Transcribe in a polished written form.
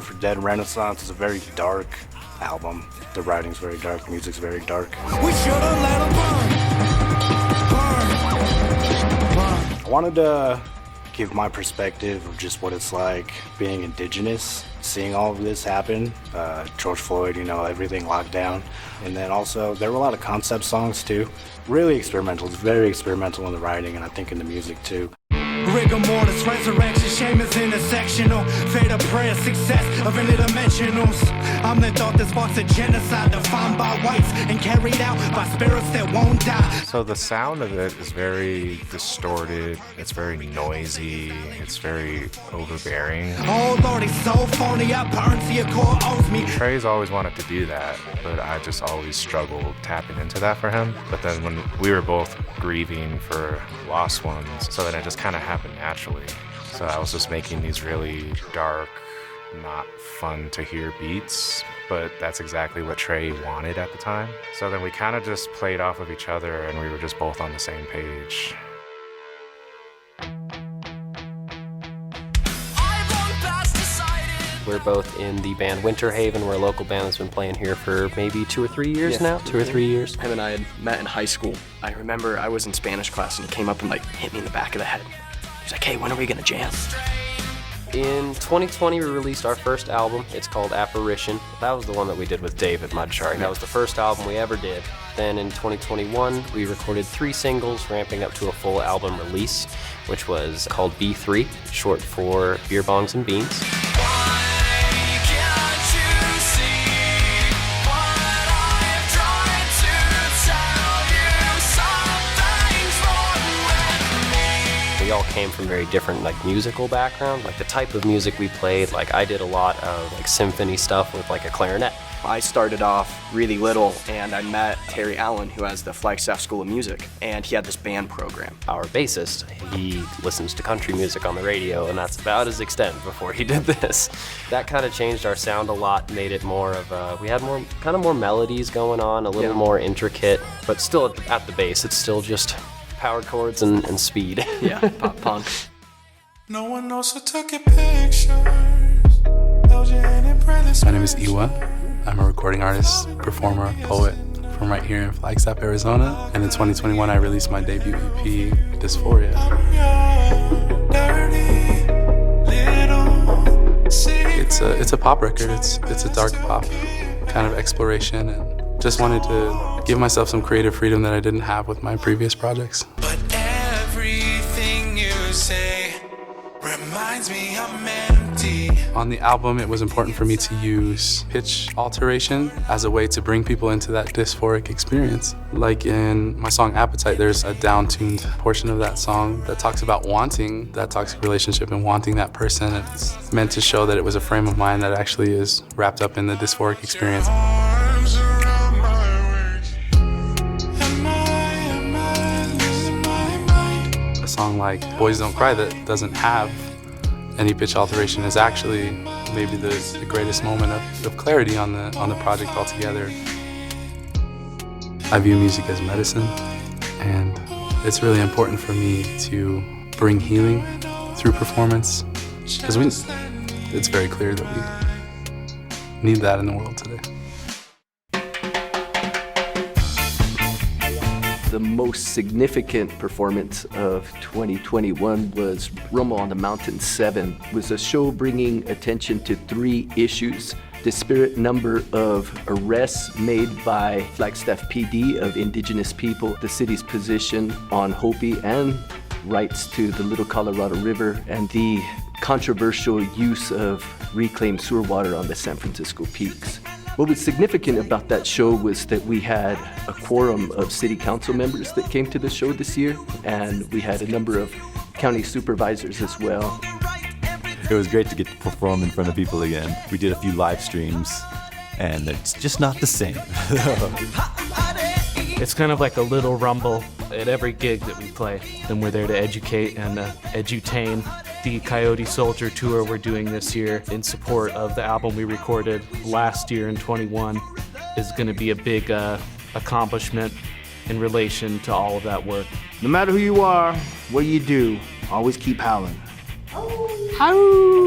for Dead Renaissance is a very dark album. The writing's very dark, the music's very dark. We should've let 'em burn. I wanted to give my perspective of just what it's like being indigenous, seeing all of this happen. George Floyd, everything locked down. And then also, there were a lot of concept songs too. Really experimental, it's very experimental in the writing and I think in the music too. Rigor mortis, resurrection, shame is intersectional. Fate of prayer, success of interdimensionals. I'm the thought that sparks a genocide defined by whites and carried out by spirits that won't die. So the sound of it is very distorted, it's very noisy, it's very overbearing. Oh Lord, he's so phony, I burn to your core owes me. Trey's always wanted to do that, but I just always struggled tapping into that for him. But then when we were both grieving for lost ones, so then it just kind of happened naturally. So I was just making these really dark, not fun to hear beats, but that's exactly what Trey wanted at the time. So then we kind of just played off of each other and we were just both on the same page. We're both in the band Winter Haven. We're a local band that's been playing here for maybe 2 or 3 years now. 2 or 3 years. Him and I had met in high school. I remember I was in Spanish class and he came up and hit me in the back of the head. He's like, hey, when are we gonna jam? In 2020, we released our first album. It's called Apparition. That was the one that we did with Dave at Mudchart. That was the first album we ever did. Then in 2021, we recorded 3 singles, ramping up to a full album release, which was called B3, short for Beer Bongs and Beans. We all came from very different musical backgrounds. The type of music we played, I did a lot of symphony stuff with a clarinet. I started off really little and I met Terry Allen, who has the Flagstaff School of Music, and he had this band program. Our bassist, he listens to country music on the radio, and that's about his extent before he did this. That kind of changed our sound a lot, made it more of we had more melodies going on, a little more intricate, but still at the base, it's still just power chords and speed. Yeah, pop punk. No one knows who took your pictures. My name is Iwa. I'm a recording artist, performer, poet from right here in Flagstaff, Arizona. And in 2021, I released my debut EP, Dysphoria. It's a pop record. It's a dark pop kind of exploration, and just wanted to give myself some creative freedom that I didn't have with my previous projects. But everything you say reminds me I'm empty. On the album, it was important for me to use pitch alteration as a way to bring people into that dysphoric experience. Like in my song Appetite, there's a down-tuned portion of that song that talks about wanting that toxic relationship and wanting that person. It's meant to show that it was a frame of mind that actually is wrapped up in the dysphoric experience. A song like Boys Don't Cry that doesn't have any pitch alteration is actually maybe the greatest moment of clarity on the project altogether. I view music as medicine, and it's really important for me to bring healing through performance, because it's very clear that we need that in the world today. The most significant performance of 2021 was Rumble on the Mountain 7. It was a show bringing attention to 3 issues. Disparate number of arrests made by Flagstaff PD of indigenous people, the city's position on Hopi and rights to the Little Colorado River, and the controversial use of reclaimed sewer water on the San Francisco Peaks. What was significant about that show was that we had a quorum of city council members that came to the show this year, and we had a number of county supervisors as well. It was great to get to perform in front of people again. We did a few live streams, and it's just not the same. It's kind of like a little Rumble at every gig that we play, and we're there to educate and edutain. The Coyote Soldier tour we're doing this year in support of the album we recorded last year in 21 is going to be a big accomplishment in relation to all of that work. No matter who you are, what you do, always keep howling. Howl!